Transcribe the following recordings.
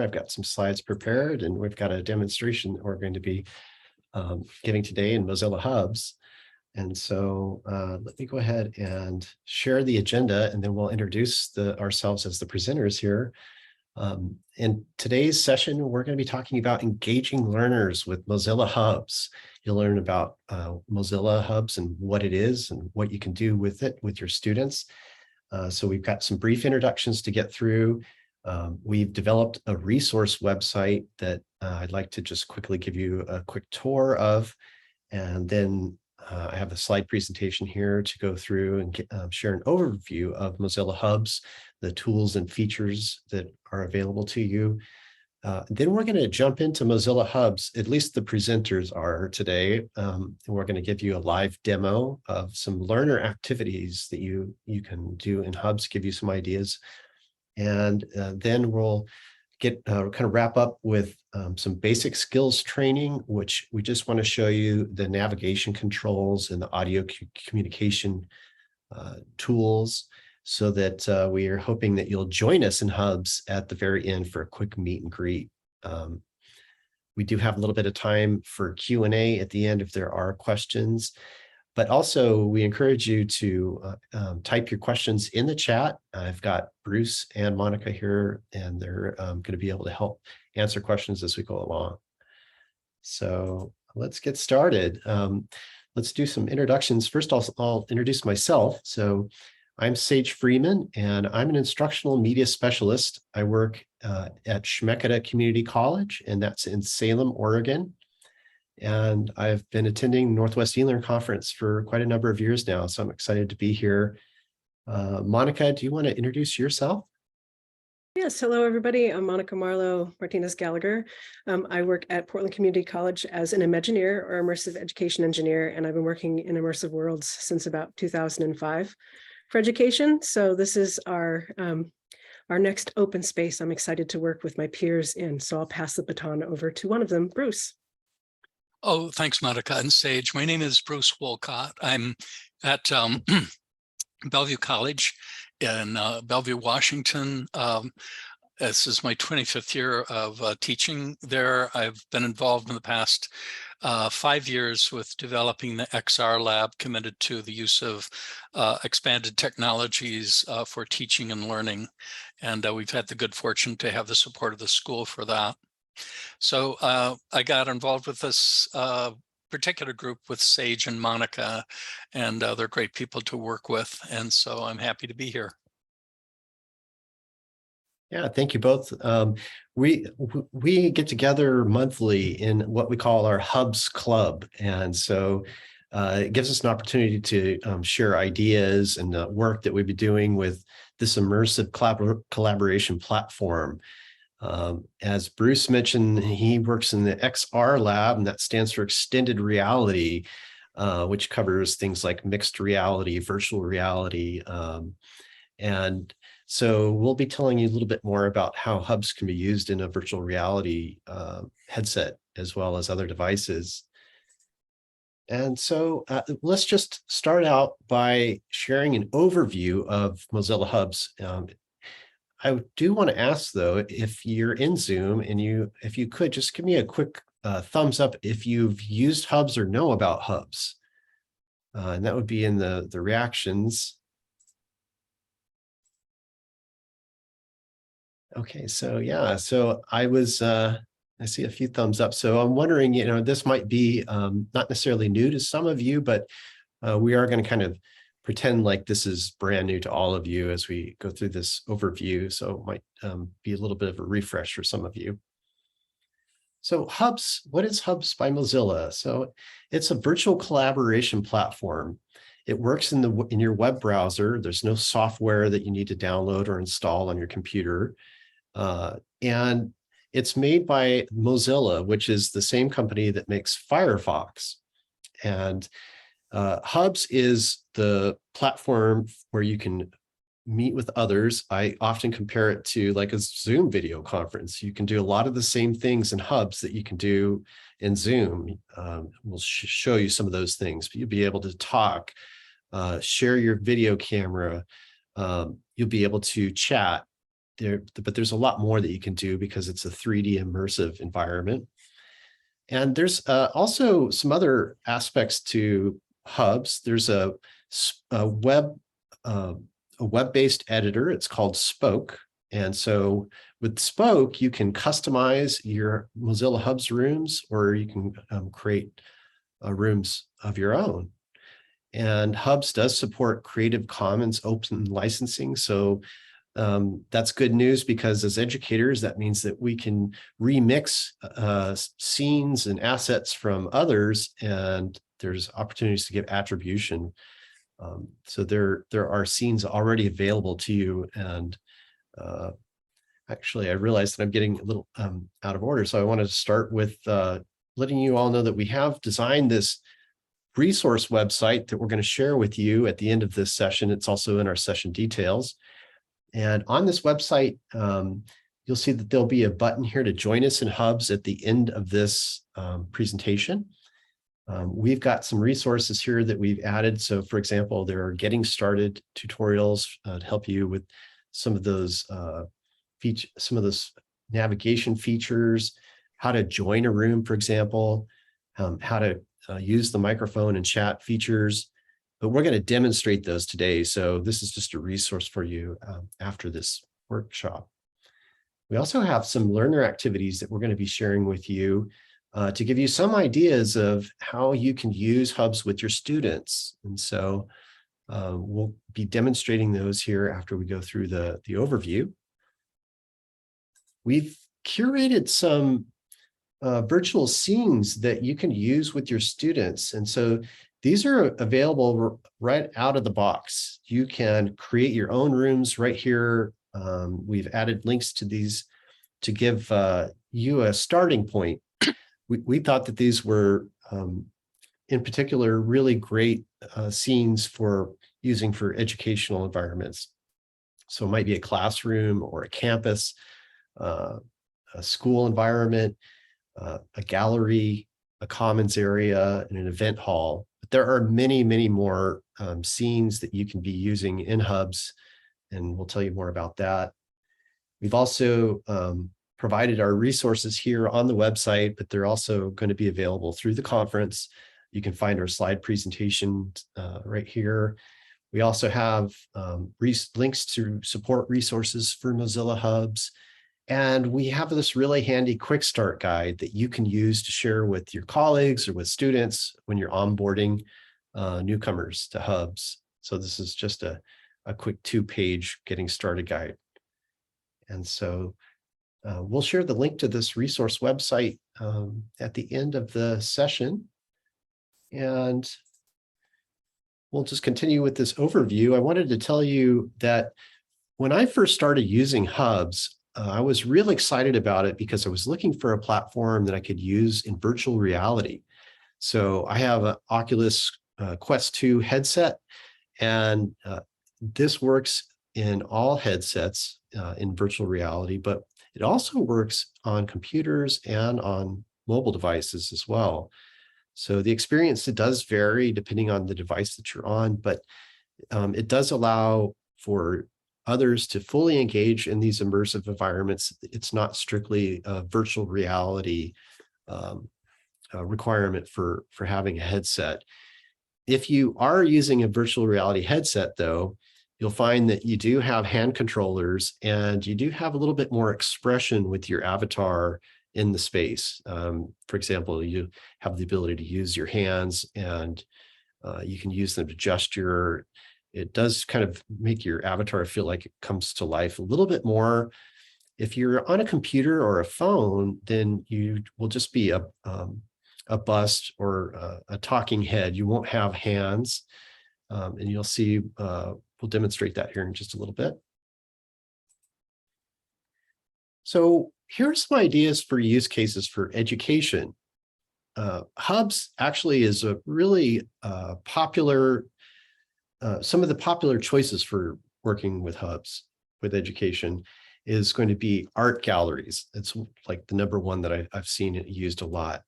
I've got some slides prepared, and we've got a demonstration that we're going to be giving today in Mozilla Hubs. And so let me go ahead and share the agenda, and then we'll introduce ourselves as the presenters here. In today's session, we're going to be talking about engaging learners with Mozilla Hubs. You'll learn about Mozilla Hubs and what it is and what you can do with it with your students. So we've got some brief introductions to get through. We've developed a resource website that I'd like to just quickly give you a quick tour of. And then I have a slide presentation here to go through and share an overview of Mozilla Hubs, the tools and features that are available to you. Then we're going to jump into Mozilla Hubs, at least the presenters are today, and we're going to give you a live demo of some learner activities that you can do in Hubs, give you some ideas. And then we'll get kind of wrap up with some basic skills training, which we just want to show you the navigation controls and the audio communication tools, so that we are hoping that you'll join us in Hubs at the very end for a quick meet and greet. We do have a little bit of time for Q&A at the end if there are questions. But also, we encourage you to type your questions in the chat. I've got Bruce and Monica here, and they're going to be able to help answer questions as we go along. So let's get started. Let's do some introductions. First, I'll introduce myself. So I'm Sage Freeman, and I'm an instructional media specialist. I work at Chemeketa Community College, and that's in Salem, Oregon. And I've been attending Northwest eLearn Conference for quite a number of years now, so I'm excited to be here. Monica, do you want to introduce yourself? Yes, hello everybody. I'm Monica Marlo Martinez Gallagher. I work at Portland Community College as an Imagineer or immersive education engineer, and I've been working in immersive worlds since about 2005 for education. So this is our next open space I'm excited to work with my peers in. So I'll pass the baton over to one of them, Bruce. Oh, thanks, Monica and Sage. My name is Bruce Wolcott. I'm at Bellevue College in Bellevue, Washington. This is my 25th year of teaching there. I've been involved in the past 5 years with developing the XR lab, committed to the use of expanded technologies for teaching and learning. And we've had the good fortune to have the support of the school for that. So I got involved with this particular group with Sage and Monica, and they're great people to work with. And so I'm happy to be here. Yeah, thank you both. We get together monthly in what we call our Hubs Club. And so it gives us an opportunity to share ideas and the work that we've been doing with this immersive collaboration platform. As Bruce mentioned, he works in the XR lab, and that stands for extended reality, which covers things like mixed reality, virtual reality. And so we'll be telling you a little bit more about how Hubs can be used in a virtual reality headset, as well as other devices. And so let's just start out by sharing an overview of Mozilla Hubs. I do want to ask, though, if you're in Zoom and if you could just give me a quick thumbs up if you've used Hubs or know about Hubs. And that would be in the reactions. Okay, so yeah, so I see a few thumbs up. So I'm wondering, this might be not necessarily new to some of you, but we are going to kind of pretend like this is brand new to all of you as we go through this overview. So it might be a little bit of a refresh for some of you. So Hubs, what is Hubs by Mozilla? So it's a virtual collaboration platform. It works in your web browser. There's no software that you need to download or install on your computer. And it's made by Mozilla, which is the same company that makes Firefox. And Hubs is the platform where you can meet with others. I often compare it to like a Zoom video conference. You can do a lot of the same things in Hubs that you can do in Zoom. We'll show you some of those things, but you'll be able to talk, share your video camera. You'll be able to chat, but there's a lot more that you can do because it's a 3D immersive environment. And there's also some other aspects to Hubs. There's a web-based editor. It's called Spoke. And so with Spoke, you can customize your Mozilla Hubs rooms, or you can create rooms of your own. And Hubs does support Creative Commons open licensing. So that's good news, because as educators, that means that we can remix scenes and assets from others, and there's opportunities to give attribution. So there are scenes already available to you. And actually, I realized that I'm getting a little out of order. So I wanted to start with letting you all know that we have designed this resource website that we're going to share with you at the end of this session. It's also in our session details. And on this website, you'll see that there'll be a button here to join us in Hubs at the end of this presentation. We've got some resources here that we've added. So for example, there are getting started tutorials to help you with some of those navigation features, how to join a room, for example, how to use the microphone and chat features. But we're going to demonstrate those today. So this is just a resource for you after this workshop. We also have some learner activities that we're going to be sharing with you to give you some ideas of how you can use Hubs with your students. And so we'll be demonstrating those here after we go through the overview. We've curated some virtual scenes that you can use with your students. And so these are available right out of the box. You can create your own rooms right here. We've added links to these to give you a starting point. We thought that these were, in particular, really great scenes for using for educational environments. So it might be a classroom or a campus, a school environment, a gallery, a commons area, and an event hall. But there are many, many more scenes that you can be using in Hubs, and we'll tell you more about that. We've also provided our resources here on the website, but they're also going to be available through the conference. You can find our slide presentation right here. We also have links to support resources for Mozilla Hubs. And we have this really handy quick start guide that you can use to share with your colleagues or with students when you're onboarding newcomers to Hubs. So this is just a quick 2-page getting started guide. And so we'll share the link to this resource website at the end of the session. And we'll just continue with this overview. I wanted to tell you that when I first started using Hubs, I was really excited about it because I was looking for a platform that I could use in virtual reality. So I have an Oculus Quest 2 headset, and this works in all headsets in virtual reality, but it also works on computers and on mobile devices as well. So the experience, it does vary depending on the device that you're on, but it does allow for others to fully engage in these immersive environments. It's not strictly a virtual reality requirement for having a headset. If you are using a virtual reality headset, though, you'll find that you do have hand controllers and you do have a little bit more expression with your avatar in the space. For example, you have the ability to use your hands, and you can use them to gesture. It does kind of make your avatar feel like it comes to life a little bit more. If you're on a computer or a phone, then you will just be a bust or a talking head. You won't have hands, and you'll see, we'll demonstrate that here in just a little bit. So here's some ideas for use cases for education. Hubs actually is a really popular, some of the popular choices for working with Hubs with education is going to be art galleries. It's like the #1 that I've seen it used a lot.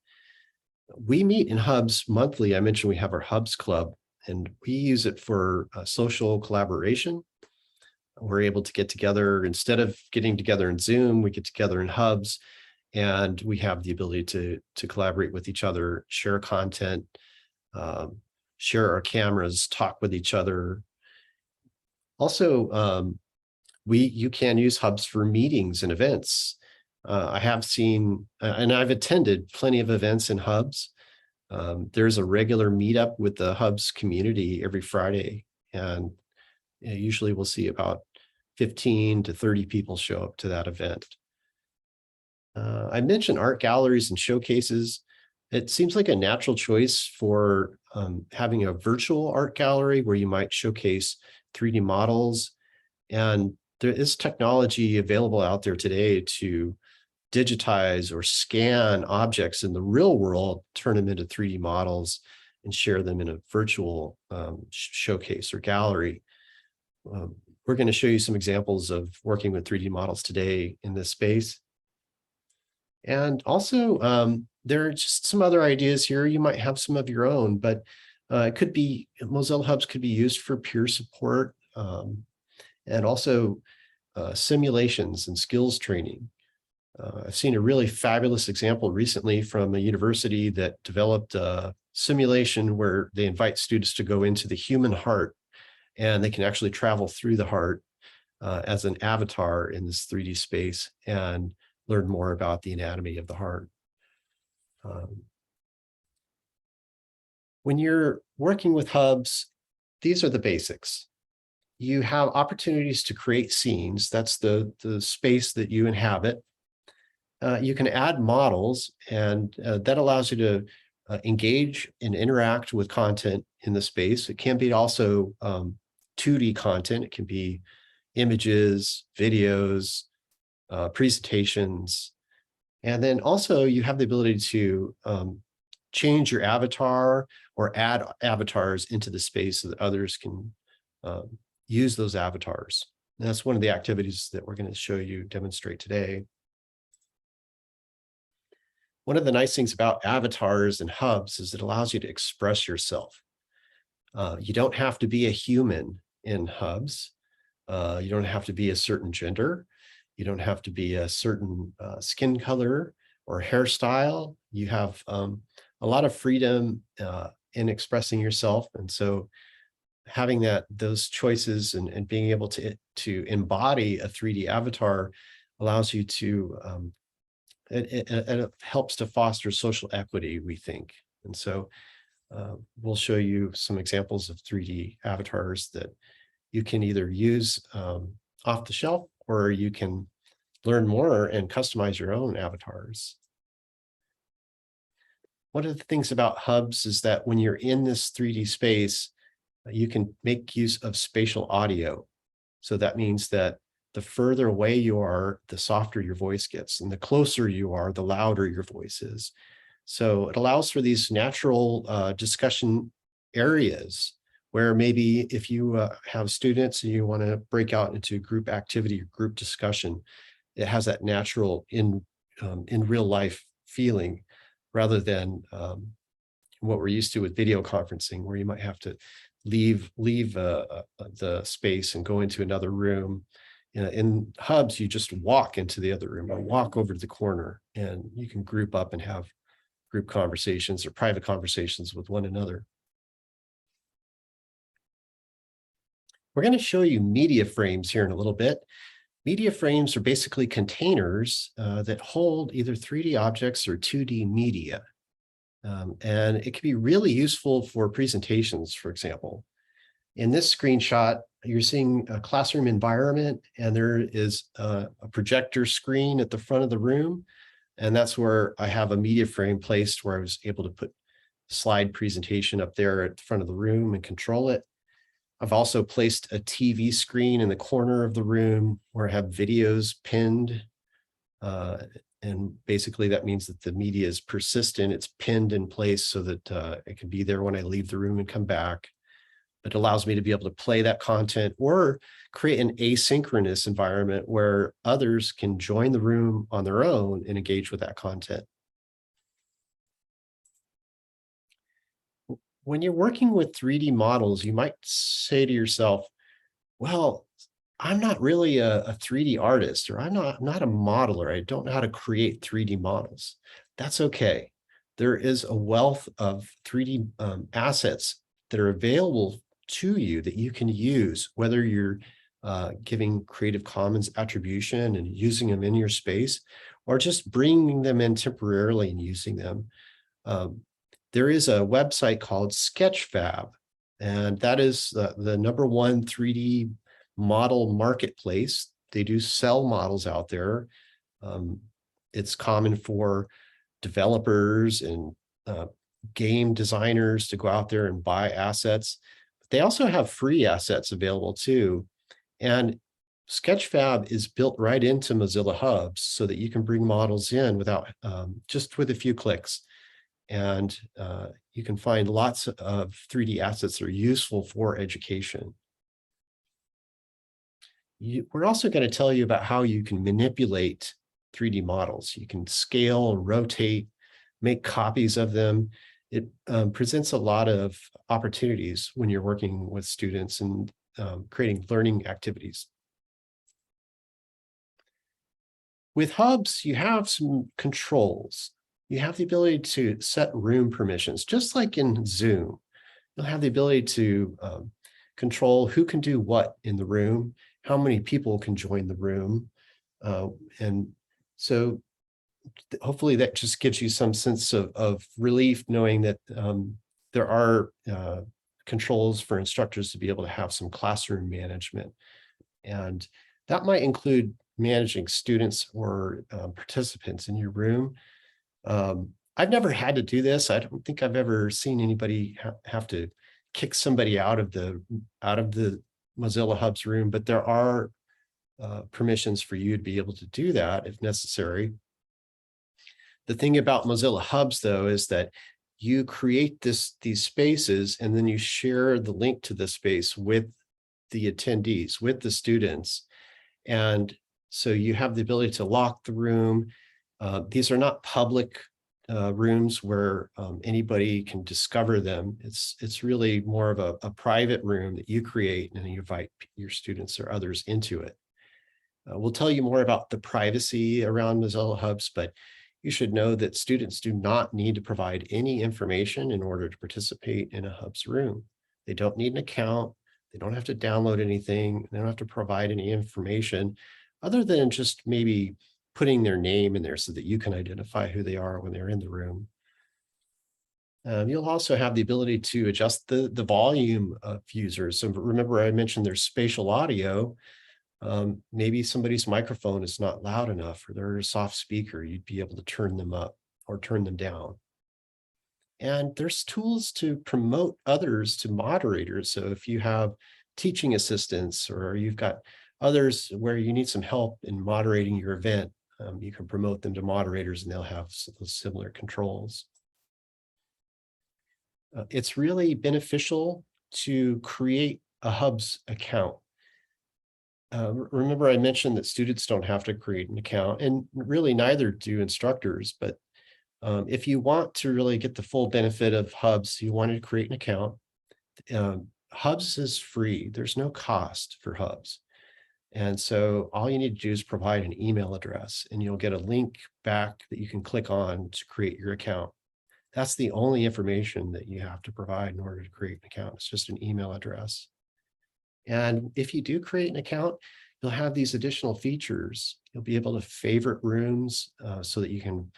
We meet in Hubs monthly. I mentioned we have our Hubs Club, and we use it for social collaboration. we're able to get together. Instead of getting together in Zoom, we get together in Hubs, and we have the ability to collaborate with each other, share content, share our cameras, talk with each other. Also, you can use Hubs for meetings and events. I have seen, and I've attended plenty of events in Hubs. There's a regular meetup with the Hubs community every Friday, and usually we'll see about 15 to 30 people show up to that event. I mentioned art galleries and showcases. It seems like a natural choice for having a virtual art gallery where you might showcase 3D models. And there is technology available out there today to digitize or scan objects in the real world, turn them into 3D models, and share them in a virtual showcase or gallery. We're going to show you some examples of working with 3D models today in this space. And also, there are just some other ideas here. You might have some of your own, but it could be, Mozilla Hubs could be used for peer support, and also simulations and skills training. I've seen a really fabulous example recently from a university that developed a simulation where they invite students to go into the human heart, and they can actually travel through the heart as an avatar in this 3D space and learn more about the anatomy of the heart. When you're working with Hubs, these are the basics. You have opportunities to create scenes. That's the space that you inhabit. You can add models, and that allows you to engage and interact with content in the space. It can be also 2D content. It can be images, videos, presentations. And then also you have the ability to change your avatar or add avatars into the space so that others can use those avatars. And that's one of the activities that we're going to show you, demonstrate today. One of the nice things about avatars and Hubs is it allows you to express yourself. You don't have to be a human in Hubs. You don't have to be a certain gender. You don't have to be a certain skin color or hairstyle. You have a lot of freedom in expressing yourself. And so having those choices and being able to embody a 3D avatar allows you to, it helps to foster social equity, we think. And so we'll show you some examples of 3D avatars that you can either use off the shelf, or you can learn more and customize your own avatars. One of the things about Hubs is that when you're in this 3D space, you can make use of spatial audio. So that means that the further away you are, the softer your voice gets, and the closer you are, the louder your voice is. So it allows for these natural discussion areas where maybe if you have students and you want to break out into group activity or group discussion, it has that natural in real life feeling, rather than what we're used to with video conferencing, where you might have to leave the space and go into another room. In Hubs, you just walk into the other room or walk over to the corner, and you can group up and have group conversations or private conversations with one another. We're going to show you media frames here in a little bit. Media frames are basically containers that hold either 3D objects or 2D media. And it can be really useful for presentations, for example. In this screenshot, you're seeing a classroom environment, and there is a projector screen at the front of the room. And that's where I have a media frame placed, where I was able to put slide presentation up there at the front of the room and control it. I've also placed a TV screen in the corner of the room where I have videos pinned. And basically that means that the media is persistent. It's pinned in place so that it can be there when I leave the room and come back. It allows me to be able to play that content or create an asynchronous environment where others can join the room on their own and engage with that content. When you're working with 3D models, you might say to yourself, well, I'm not really a 3D artist, or I'm not a modeler. I don't know how to create 3D models. That's okay. There is a wealth of 3D assets that are available to you that you can use, whether you're giving Creative Commons attribution and using them in your space, or just bringing them in temporarily and using them. There is a website called Sketchfab, and that is the #1 3D model marketplace. They do sell models out there. It's common for developers and game designers to go out there and buy assets. But they also have free assets available too. And Sketchfab is built right into Mozilla Hubs so that you can bring models in without just with a few clicks. And you can find lots of 3D assets that are useful for education. We're also going to tell you about how you can manipulate 3D models. You can scale, rotate, make copies of them. It presents a lot of opportunities when you're working with students and creating learning activities. With Hubs, you have some controls. You have the ability to set room permissions, just like in Zoom. You'll have the ability to control who can do what in the room, how many people can join the room. And so hopefully that just gives you some sense of relief, knowing that there are controls for instructors to be able to have some classroom management. And that might include managing students or participants in your room. I've never had to do this. I don't think I've ever seen anybody have to kick somebody out of the Mozilla Hubs room, but there are permissions for you to be able to do that if necessary. The thing about Mozilla Hubs, though, is that you create these spaces and then you share the link to the space with the attendees, with the students. And so you have the ability to lock the room. These are not public rooms where anybody can discover them. It's really more of a private room that you create, and you invite your students or others into it. We'll tell you more about the privacy around Mozilla Hubs, but you should know that students do not need to provide any information in order to participate in a Hubs room. They don't need an account. They don't have to download anything. They don't have to provide any information other than just maybe putting their name in there so that you can identify who they are when they're in the room. You'll also have the ability to adjust the volume of users. So remember, I mentioned there's spatial audio. Maybe somebody's microphone is not loud enough, or they're a soft speaker. You'd be able to turn them up or turn them down. And there's tools to promote others to moderators. So if you have teaching assistants, or you've got others where you need some help in moderating your event, you can promote them to moderators and they'll have similar controls. It's really beneficial to create a Hubs account. Remember, I mentioned that students don't have to create an account, and really neither do instructors. But if you want to really get the full benefit of Hubs, you want to create an account. Hubs is free. There's no cost for Hubs. And so all you need to do is provide an email address, and you'll get a link back that you can click on to create your account. That's the only information that you have to provide in order to create an account. It's just an email address. And if you do create an account, you'll have these additional features. You'll be able to favorite rooms so that you can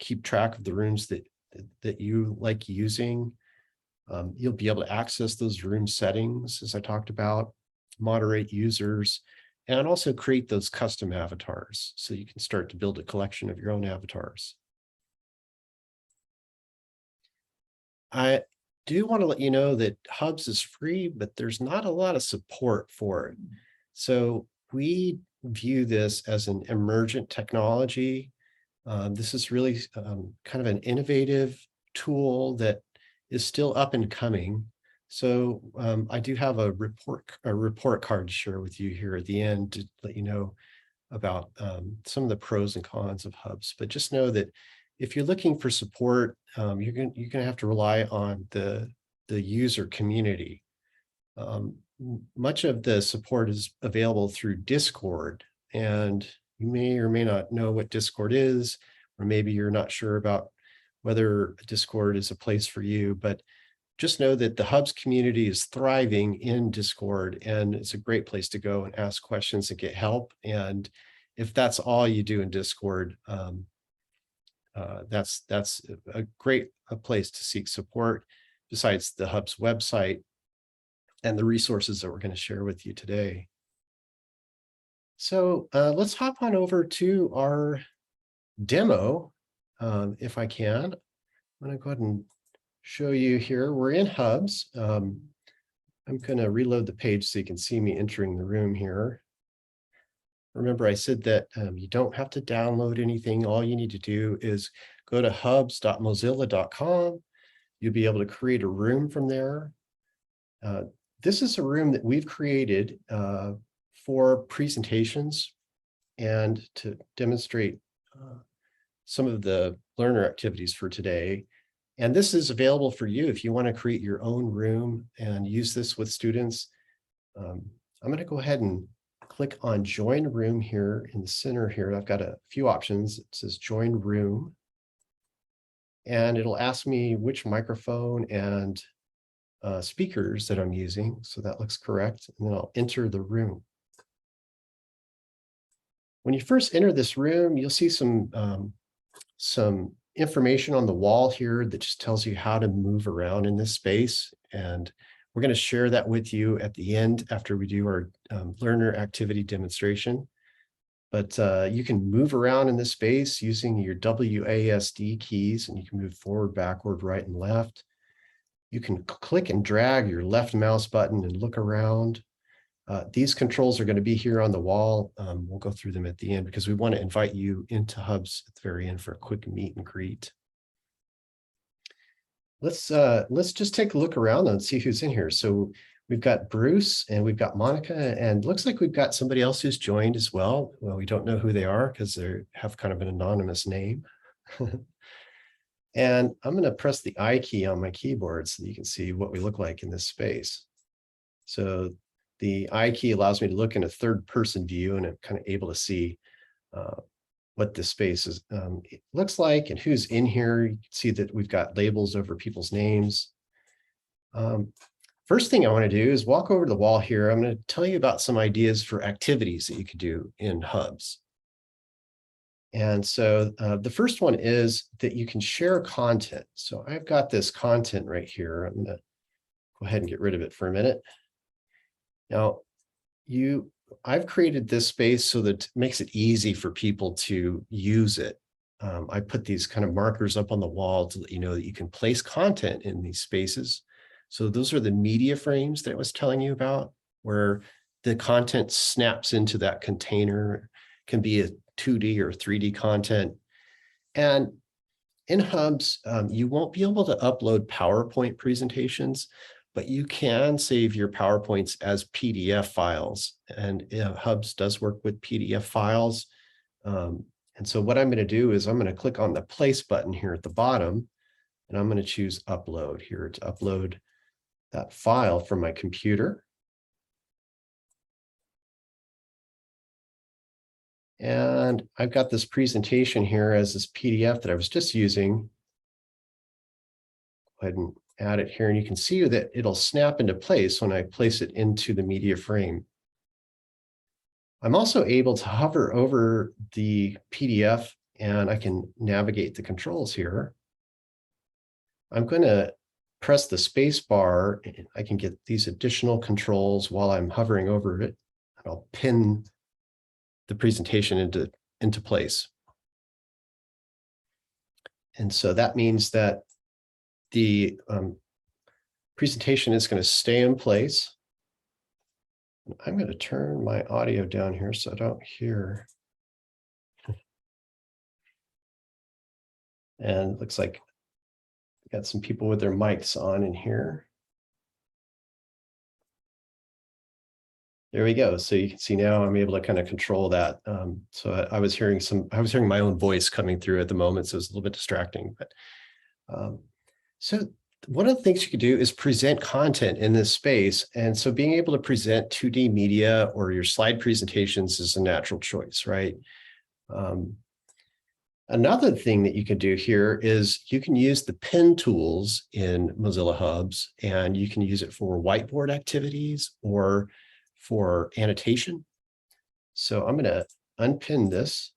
keep track of the rooms that you like using. You'll be able to access those room settings, as I talked about, moderate users, and also create those custom avatars so you can start to build a collection of your own avatars. I do want to let you know that Hubs is free, but there's not a lot of support for it. So we view this as an emergent technology. This is really kind of an innovative tool that is still up and coming. So I do have a report card to share with you here at the end to let you know about some of the pros and cons of Hubs. But just know that if you're looking for support, you're going to have to rely on the user community. much of the support is available through Discord, and you may or may not know what Discord is, or maybe you're not sure about whether Discord is a place for you, but just know that the Hubs community is thriving in Discord, and it's a great place to go and ask questions and get help. And if that's all you do in Discord, that's a great place to seek support besides the Hubs website and the resources that we're going to share with you today. So let's hop on over to our demo, if I can. I'm going to go ahead and show you here. We're in Hubs. I'm going to reload the page so you can see me entering the room here. Remember, I said that you don't have to download anything. All you need to do is go to hubs.mozilla.com. You'll be able to create a room from there. This is a room that we've created for presentations and to demonstrate some of the learner activities for today. And this is available for you if you want to create your own room and use this with students. I'm going to go ahead and click on Join Room here in the center here. I've got a few options. It says Join Room. And it'll ask me which microphone and speakers that I'm using. So that looks correct. And then I'll enter the room. When you first enter this room, you'll see some information on the wall here that just tells you how to move around in this space. And we're going to share that with you at the end after we do our learner activity demonstration. But you can move around in this space using your WASD keys, and you can move forward, backward, right, and left. You can click and drag your left mouse button and look around. These controls are going to be here on the wall. We'll go through them at the end because we want to invite you into Hubs at the very end for a quick meet and greet. Let's just take a look around and see who's in here. So we've got Bruce and we've got Monica, and looks like we've got somebody else who's joined as well. Well, we don't know who they are because they have kind of an anonymous name. And I'm going to press the I key on my keyboard so that you can see what we look like in this space. So the I key allows me to look in a third person view, and I'm kind of able to see what this space is, it looks like and who's in here. You can see that we've got labels over people's names. First thing I want to do is walk over to the wall here. I'm going to tell you about some ideas for activities that you could do in Hubs. And so the first one is that you can share content. So I've got this content right here. I'm going to go ahead and get rid of it for a minute. Now, I've created this space so that it makes it easy for people to use it. I put these kind of markers up on the wall to let you know that you can place content in these spaces. So those are the media frames that I was telling you about, where the content snaps into that container. It can be a 2D or 3D content. And in Hubs, you won't be able to upload PowerPoint presentations, but you can save your PowerPoints as PDF files. And Hubs does work with PDF files. And so what I'm going to do is I'm going to click on the place button here at the bottom, and I'm going to choose upload here to upload that file from my computer. And I've got this presentation here as this PDF that I was just using. Go ahead and add it here, and you can see that it'll snap into place when I place it into the media frame. I'm also able to hover over the PDF, and I can navigate the controls here. I'm going to press the space bar, and I can get these additional controls while I'm hovering over it. And I'll pin the presentation into place. And so that means that the presentation is going to stay in place. I'm going to turn my audio down here so I don't hear. And it looks like we got some people with their mics on in here. There we go. So you can see now I'm able to kind of control that. So I was hearing my own voice coming through at the moment, so it's a little bit distracting. But so one of the things you could do is present content in this space. And so being able to present 2D media or your slide presentations is a natural choice, right? Another thing that you can do here is you can use the pen tools in Mozilla Hubs, and you can use it for whiteboard activities or for annotation. So I'm going to unpin this,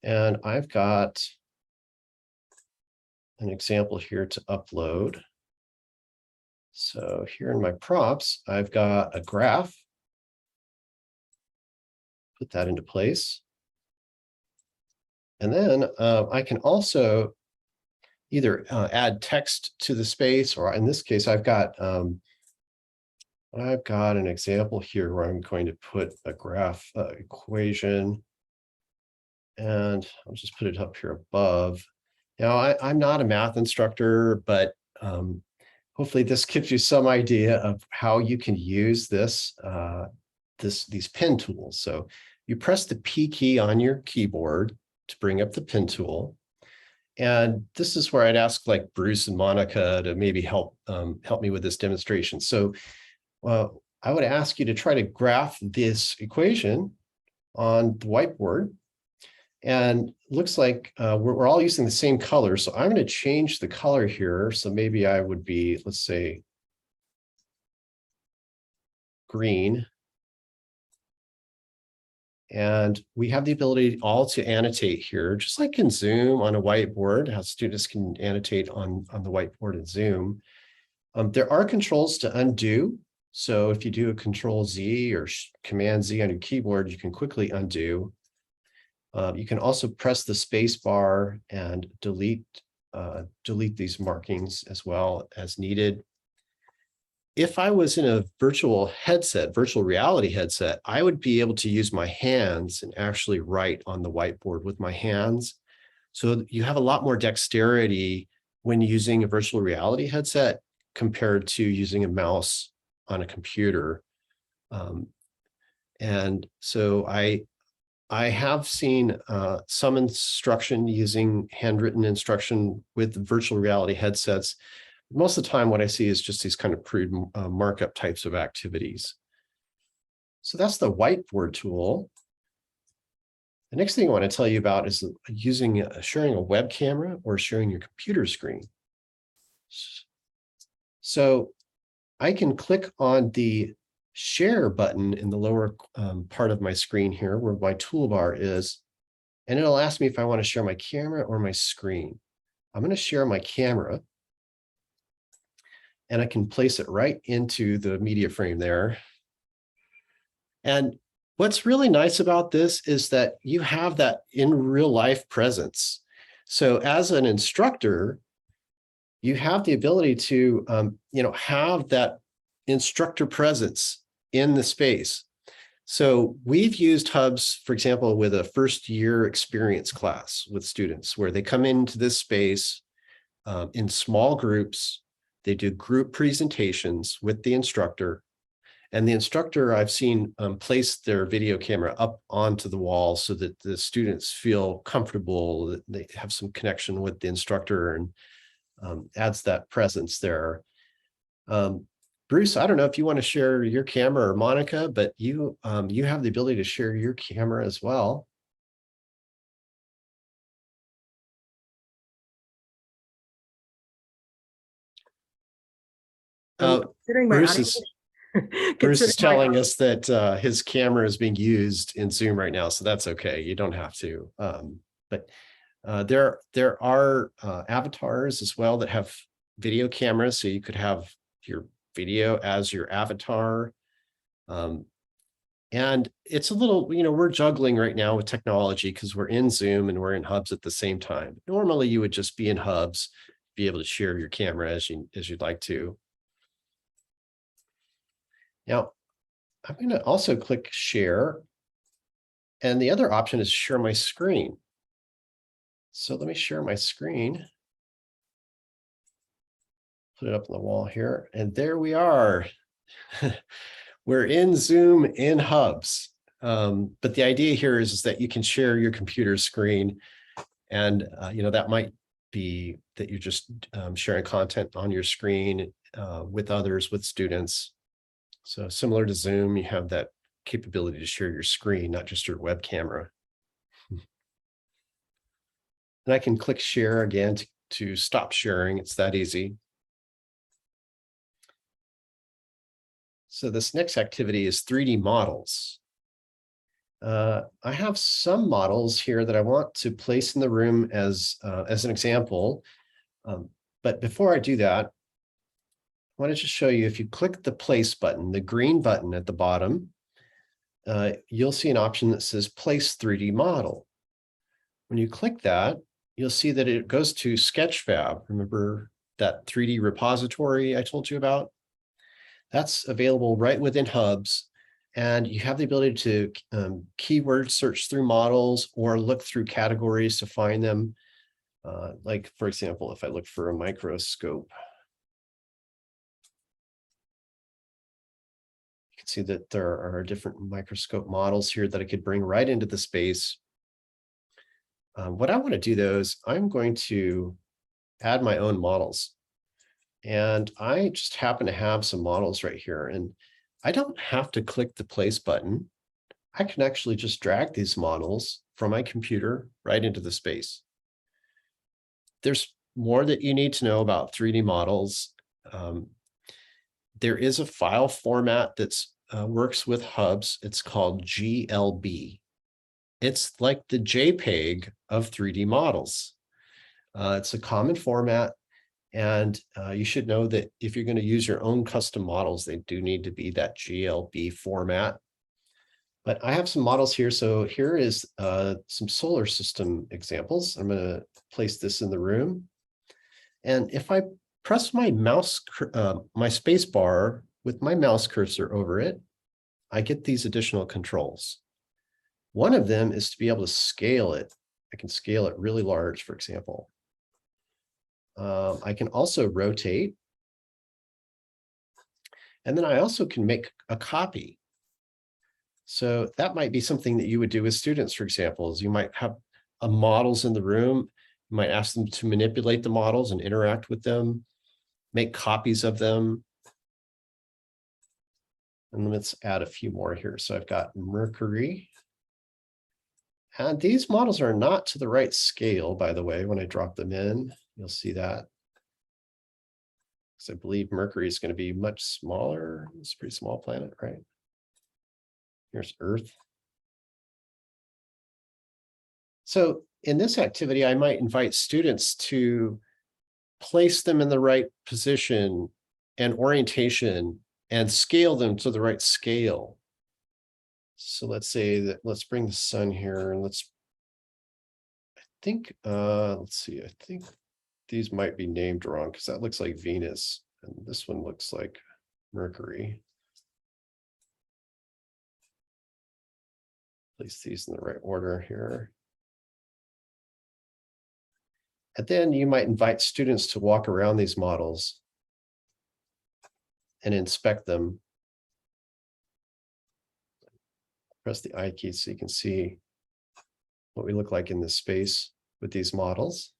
and I've got an example here to upload. So here in my props, I've got a graph. Put that into place. And then I can also either add text to the space, or in this case, I've got an example here where I'm going to put a graph equation, and I'll just put it up here above. Now, I'm not a math instructor, but hopefully this gives you some idea of how you can use this, these pen tools. So you press the P key on your keyboard to bring up the pen tool. And this is where I'd ask like Bruce and Monica to maybe help me with this demonstration. So I would ask you to try to graph this equation on the whiteboard. And looks like we're all using the same color. So I'm going to change the color here. So maybe I would be, let's say, green. And we have the ability all to annotate here, just like in Zoom on a whiteboard, how students can annotate on the whiteboard in Zoom. There are controls to undo. So if you do a Control Z or Command Z on your keyboard, you can quickly undo. You can also press the space bar and delete these markings as well as needed. If I was in a virtual reality headset, I would be able to use my hands and actually write on the whiteboard with my hands. So you have a lot more dexterity when using a virtual reality headset compared to using a mouse on a computer. And so I have seen some instruction using handwritten instruction with virtual reality headsets. Most of the time, what I see is just these kind of crude markup types of activities. So that's the whiteboard tool. The next thing I want to tell you about is sharing a web camera or sharing your computer screen. So I can click on the share button in the lower part of my screen here where my toolbar is, and it'll ask me if I want to share my camera or my screen. I'm going to share my camera, and I can place it right into the media frame there. And what's really nice about this is that you have that in real life presence. So as an instructor, you have the ability to have that instructor presence in the space. So we've used Hubs, for example, with a first year experience class with students where they come into this space in small groups. They do group presentations with the instructor, and the instructor I've seen place their video camera up onto the wall so that the students feel comfortable, that they have some connection with the instructor, and adds that presence there. Bruce, I don't know if you want to share your camera, or Monica, but you have the ability to share your camera as well. Bruce is telling us that his camera is being used in Zoom right now, so that's okay. You don't have to. But there are avatars as well that have video cameras, so you could have your video as your avatar. And it's a little, we're juggling right now with technology because we're in Zoom and we're in Hubs at the same time. Normally, you would just be in Hubs, be able to share your camera as you'd like to. Now, I'm going to also click share. And the other option is share my screen. So let me share my screen. Put it up on the wall here. And there we are. We're in Zoom in Hubs. But the idea here is that you can share your computer screen. And that might be that you're just sharing content on your screen with others, with students. So similar to Zoom, you have that capability to share your screen, not just your web camera. And I can click share again to stop sharing. It's that easy. So this next activity is 3D models. I have some models here that I want to place in the room as an example. But before I do that, I want to just show you, if you click the place button, the green button at the bottom, you'll see an option that says place 3D model. When you click that, you'll see that it goes to Sketchfab. Remember that 3D repository I told you about? That's available right within Hubs. And you have the ability to keyword search through models or look through categories to find them. Like, for example, if I look for a microscope, you can see that there are different microscope models here that I could bring right into the space. What I want to do, though, is I'm going to add my own models. And I just happen to have some models right here. And I don't have to click the place button. I can actually just drag these models from my computer right into the space. There's more that you need to know about 3D models. There is a file format that's works with Hubs. It's called GLB. It's like the JPEG of 3D models. It's a common format. And you should know that if you're going to use your own custom models, they do need to be that GLB format. But I have some models here. So here is some solar system examples. I'm going to place this in the room. And if I press my mouse, my space bar with my mouse cursor over it, I get these additional controls. One of them is to be able to scale it. I can scale it really large, for example. I can also rotate. And then I also can make a copy. So that might be something that you would do with students, for example, is you might have models in the room. You might ask them to manipulate the models and interact with them, make copies of them. And let's add a few more here. So I've got Mercury. And these models are not to the right scale, by the way, when I drop them in. You'll see that. So I believe Mercury is going to be much smaller. It's a pretty small planet, right? Here's Earth. So in this activity, I might invite students to place them in the right position and orientation and scale them to the right scale. So let's say that, let's bring the sun here and let's see, I think these might be named wrong because that looks like Venus and this one looks like Mercury. Place these in the right order here. And then you might invite students to walk around these models and inspect them. Press the I key so you can see what we look like in this space with these models.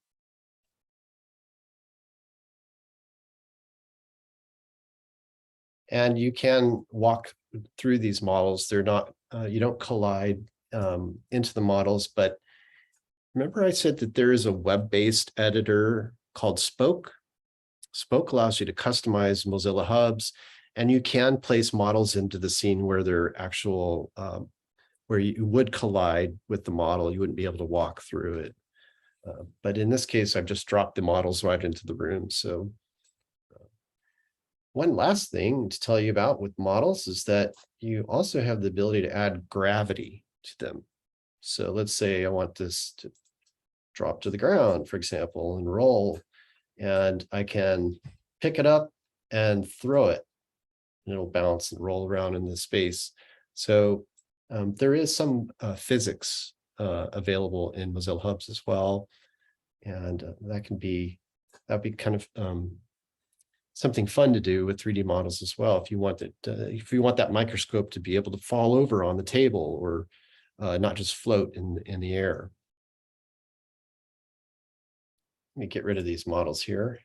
And you can walk through these models. They're not, you don't collide into the models, but remember I said that there is a web-based editor called Spoke. Spoke allows you to customize Mozilla Hubs, and you can place models into the scene where they're actual, where you would collide with the model. You wouldn't be able to walk through it. But in this case, I've just dropped the models right into the room. So one last thing to tell you about with models is that you also have the ability to add gravity to them. So let's say I want this to drop to the ground, for example, and roll, and I can pick it up and throw it, and it'll bounce and roll around in the space. So there is some physics available in Mozilla Hubs as well, and that'd be kind of something fun to do with 3D models as well. If you want it, if you want that microscope to be able to fall over on the table or not just float in the air. Let me get rid of these models here.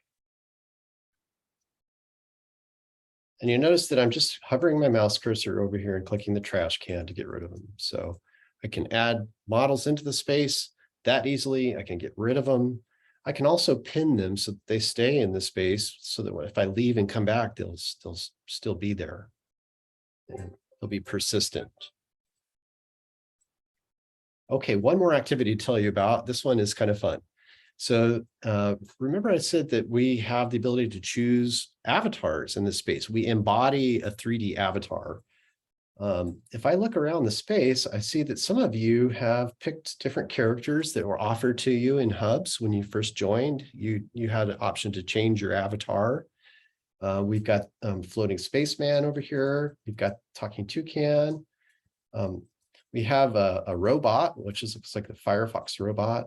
And you notice that I'm just hovering my mouse cursor over here and clicking the trash can to get rid of them. So I can add models into the space that easily. I can get rid of them. I can also pin them so that they stay in the space so that if I leave and come back, they'll still be there. And they'll be persistent. Okay, one more activity to tell you about. This one is kind of fun. So remember I said that we have the ability to choose avatars in this space. We embody a 3D avatar. If I look around the space, I see that some of you have picked different characters that were offered to you in Hubs when you first joined. You had an option to change your avatar. We've got Floating Spaceman over here. We've got Talking Toucan. We have a robot, which looks like the Firefox robot.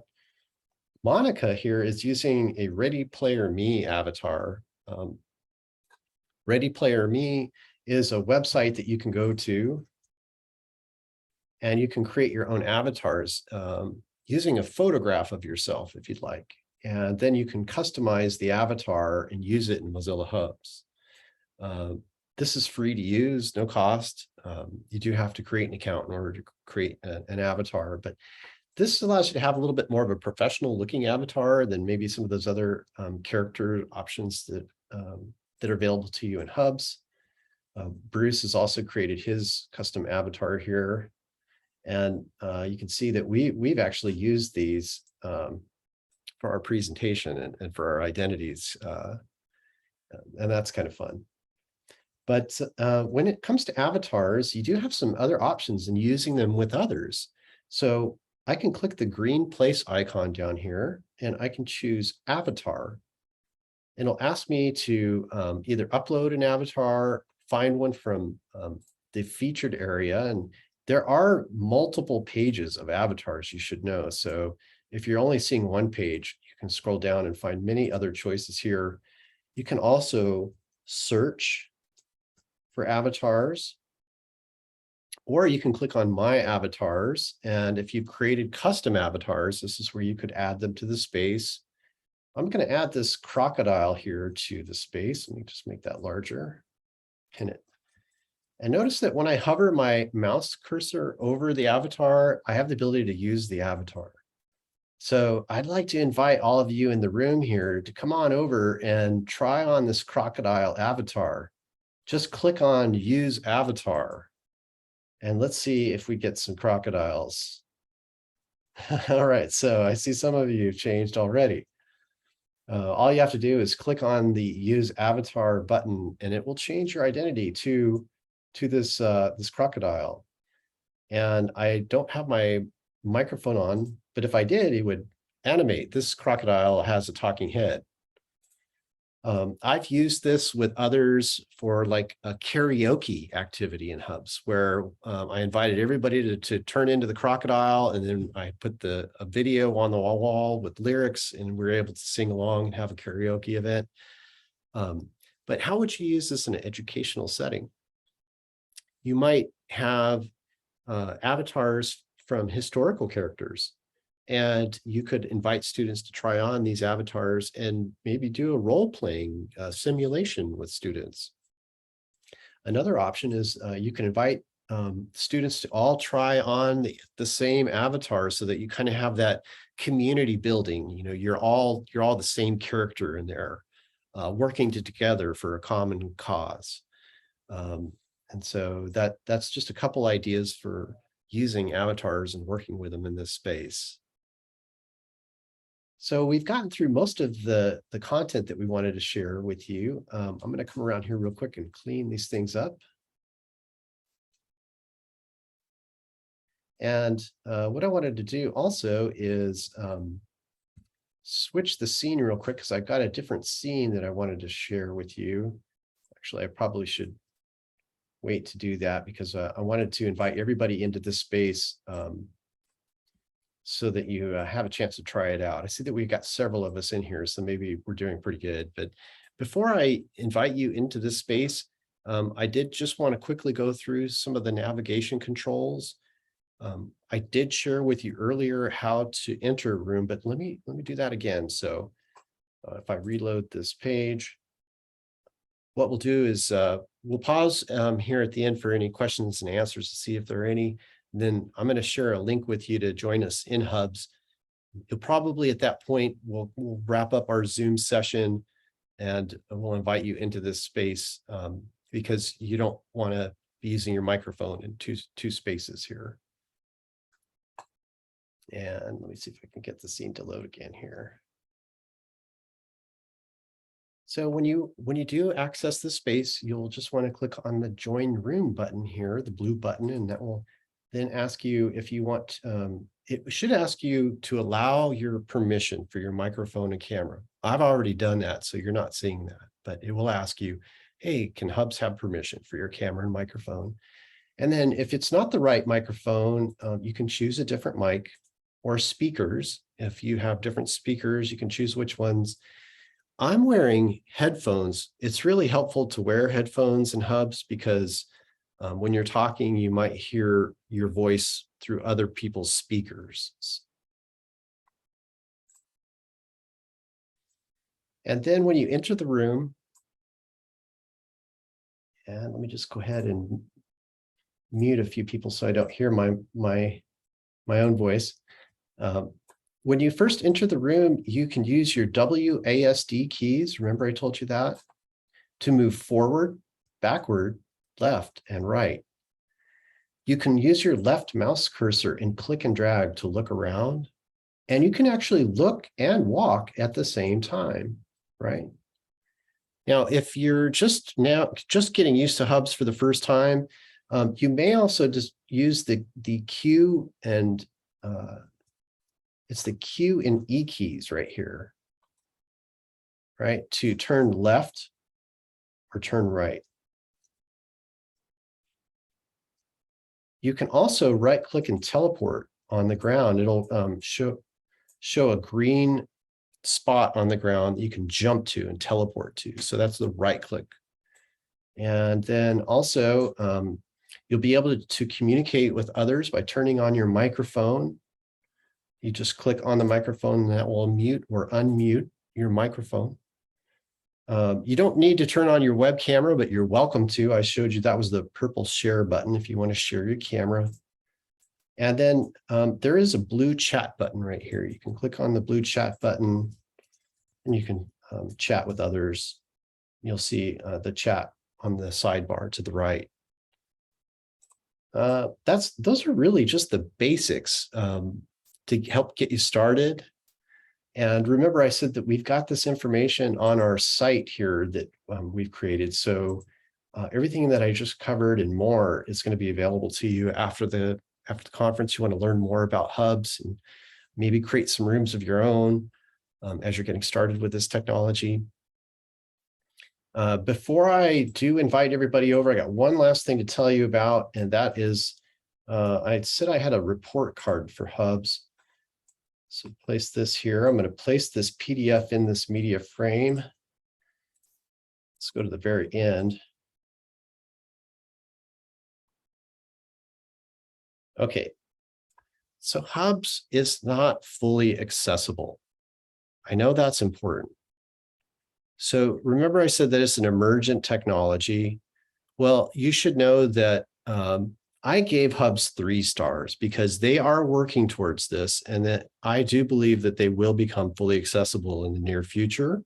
Monica here is using a Ready Player Me avatar. Ready Player Me is a website that you can go to and you can create your own avatars using a photograph of yourself if you'd like. And then you can customize the avatar and use it in Mozilla Hubs. This is free to use, no cost. You do have to create an account in order to create an avatar, but this allows you to have a little bit more of a professional looking avatar than maybe some of those other character options that are available to you in Hubs. Bruce has also created his custom avatar here. And you can see that we've actually used these for our presentation and for our identities. And that's kind of fun. But when it comes to avatars, you do have some other options in using them with others. So I can click the green place icon down here and I can choose avatar. It'll ask me to either upload an avatar, find one from the featured area. And there are multiple pages of avatars, you should know. So if you're only seeing one page, you can scroll down and find many other choices here. You can also search for avatars. Or you can click on My Avatars, and if you've created custom avatars, this is where you could add them to the space. I'm going to add this crocodile here to the space. Let me just make that larger, pin it. And notice that when I hover my mouse cursor over the avatar, I have the ability to use the avatar. So I'd like to invite all of you in the room here to come on over and try on this crocodile avatar. Just click on Use Avatar. And let's see if we get some crocodiles. All right, so I see some of you changed already. All you have to do is click on the Use Avatar button, and it will change your identity to this crocodile. And I don't have my microphone on, but if I did, it would animate. This crocodile has a talking head. I've used this with others for like a karaoke activity in Hubs where I invited everybody to turn into the crocodile, and then I put a video on the wall with lyrics, and we were able to sing along and have a karaoke event. But how would you use this in an educational setting? You might have avatars from historical characters. And you could invite students to try on these avatars and maybe do a role-playing simulation with students. Another option is you can invite students to all try on the same avatar so that you kind of have that community building. You know, you're all the same character in there, working together for a common cause. And so that's just a couple ideas for using avatars and working with them in this space. So we've gotten through most of the content that we wanted to share with you. I'm going to come around here real quick and clean these things up. And what I wanted to do also is switch the scene real quick because I've got a different scene that I wanted to share with you. Actually, I probably should wait to do that because I wanted to invite everybody into this space so that you have a chance to try it out. I see that we've got several of us in here, so maybe we're doing pretty good. But before I invite you into this space, I did just want to quickly go through some of the navigation controls. I did share with you earlier how to enter a room, but let me do that again. So If I reload this page, what we'll do is we'll pause here at the end for any questions and answers to see if there are any. Then I'm going to share a link with you to join us in Hubs. You'll probably at that point, we'll wrap up our Zoom session and we'll invite you into this space because you don't want to be using your microphone in two spaces here. And let me see if I can get the scene to load again here. So when you do access this space, you'll just want to click on the Join Room button here, the blue button, and that will then ask you if you want, it should ask you to allow your permission for your microphone and camera. I've already done that, so you're not seeing that, but it will ask you, hey, can Hubs have permission for your camera and microphone? And then if it's not the right microphone, you can choose a different mic or speakers. If you have different speakers, you can choose which ones. I'm wearing headphones. It's really helpful to wear headphones in Hubs because when you're talking, you might hear your voice through other people's speakers. And then when you enter the room, and let me just go ahead and mute a few people so I don't hear my own voice. When you first enter the room, you can use your WASD keys. Remember I told you that? To move forward, backward, left, and right. You can use your left mouse cursor and click and drag to look around. And you can actually look and walk at the same time, right? Now, if you're just getting used to Hubs for the first time, you may also just use the Q and it's the Q and E keys right here, right? To turn left or turn right. You can also right click and teleport on the ground. It'll show a green spot on the ground that you can jump to and teleport to. So that's the right click. And then also you'll be able to communicate with others by turning on your microphone. You just click on the microphone and that will mute or unmute your microphone. You don't need to turn on your web camera, but you're welcome to. I showed you that was the purple share button if you want to share your camera. And then there is a blue chat button right here. You can click on the blue chat button and you can chat with others. You'll see the chat on the sidebar to the right. Those are really just the basics to help get you started. And remember, I said that we've got this information on our site here that we've created. So everything that I just covered and more is going to be available to you after the conference. You want to learn more about Hubs and maybe create some rooms of your own as you're getting started with this technology. Before I do invite everybody over, I got one last thing to tell you about, and that is I said I had a report card for Hubs. So place this here. I'm going to place this PDF in this media frame. Let's go to the very end. Okay. So Hubs is not fully accessible. I know that's important. So remember I said that it's an emergent technology. Well, you should know that I gave Hubs 3 stars because they are working towards this, and that I do believe that they will become fully accessible in the near future.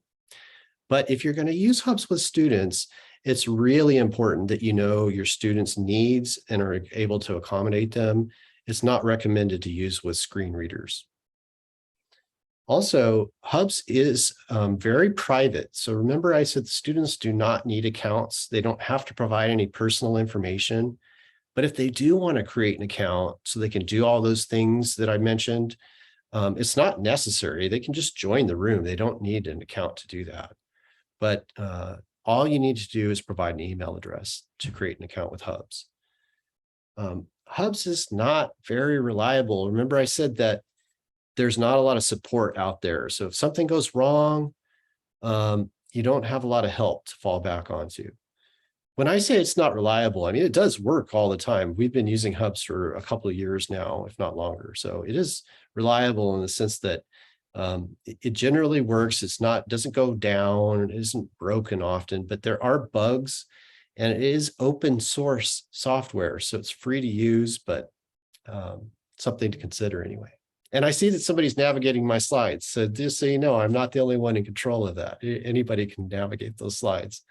But if you're going to use Hubs with students, it's really important that you know your students' needs and are able to accommodate them. It's not recommended to use with screen readers. Also, Hubs is very private. So remember I said the students do not need accounts. They don't have to provide any personal information. But if they do want to create an account so they can do all those things that I mentioned, it's not necessary. They can just join the room. They don't need an account to do that. But all you need to do is provide an email address to create an account with Hubs. Hubs is not very reliable. Remember I said that there's not a lot of support out there. So if something goes wrong, you don't have a lot of help to fall back onto. When I say it's not reliable, I mean, it does work all the time. We've been using Hubs for a couple of years now, if not longer. So it is reliable in the sense that It generally works. It's not, doesn't go down, it isn't broken often, but there are bugs, and it is open source software, so it's free to use, but something to consider anyway. And I see that somebody's navigating my slides, so just so you know, I'm not the only one in control of that. Anybody can navigate those slides.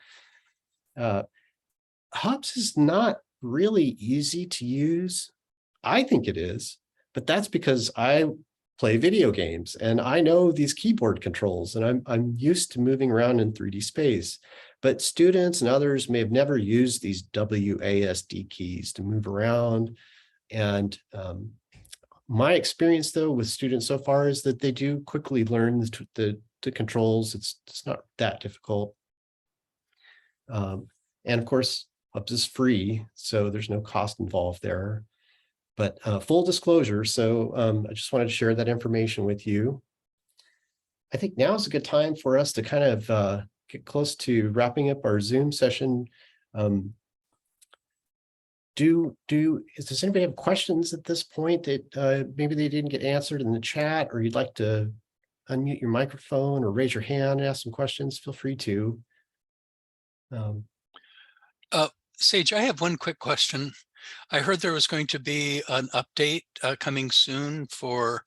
Hubs is not really easy to use. I think it is, but that's because I play video games and I know these keyboard controls, and I'm used to moving around in 3D space. But students and others may have never used these WASD keys to move around. And my experience, though, with students so far is that they do quickly learn the controls. It's not that difficult. And of course, Hubs is free, so there's no cost involved there. But full disclosure, so I just wanted to share that information with you. I think now is a good time for us to kind of get close to wrapping up our Zoom session. Does anybody have questions at this point that maybe they didn't get answered in the chat, or you'd like to unmute your microphone or raise your hand and ask some questions? Feel free to. Sage, I have one quick question. I heard there was going to be an update coming soon for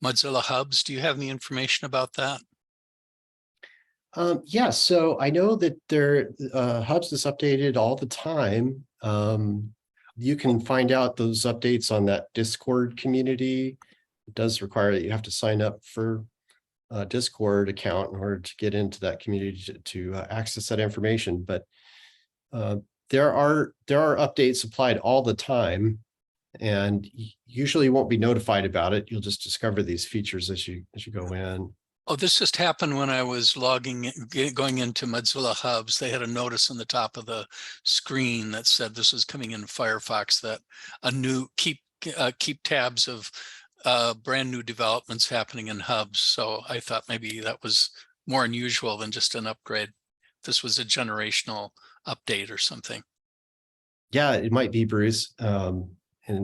Mozilla Hubs. Do you have any information about that? Yes, so I know that Hubs is updated all the time. You can find out those updates on that Discord community. It does require that you have to sign up for a Discord account in order to get into that community to access that information. But there are updates applied all the time, and usually you won't be notified about it. You'll just discover these features as you go in. Oh, this just happened when I was going into Mozilla Hubs. They had a notice on the top of the screen that said this is coming in Firefox, that a new keep tabs of brand new developments happening in Hubs. So I thought maybe that was more unusual than just an upgrade. This was a generational update or something. Yeah, it might be, Bruce. And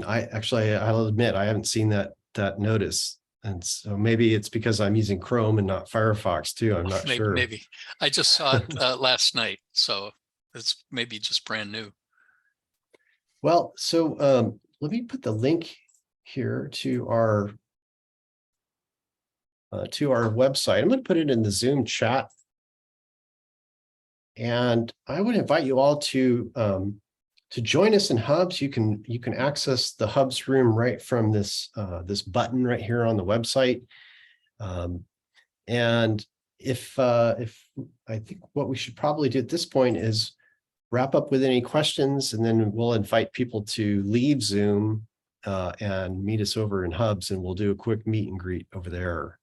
I'll admit I haven't seen that notice. And so maybe it's because I'm using Chrome and not Firefox too. I'm not sure. Maybe. I just saw it last night, so it's maybe just brand new. Well, so let me put the link here to our website. I'm going to put it in the Zoom chat, and I would invite you all to join us in Hubs. You can access the Hubs room right from this button right here on the website. And if I think what we should probably do at this point is wrap up with any questions, and then we'll invite people to leave Zoom and meet us over in Hubs, and we'll do a quick meet and greet over there.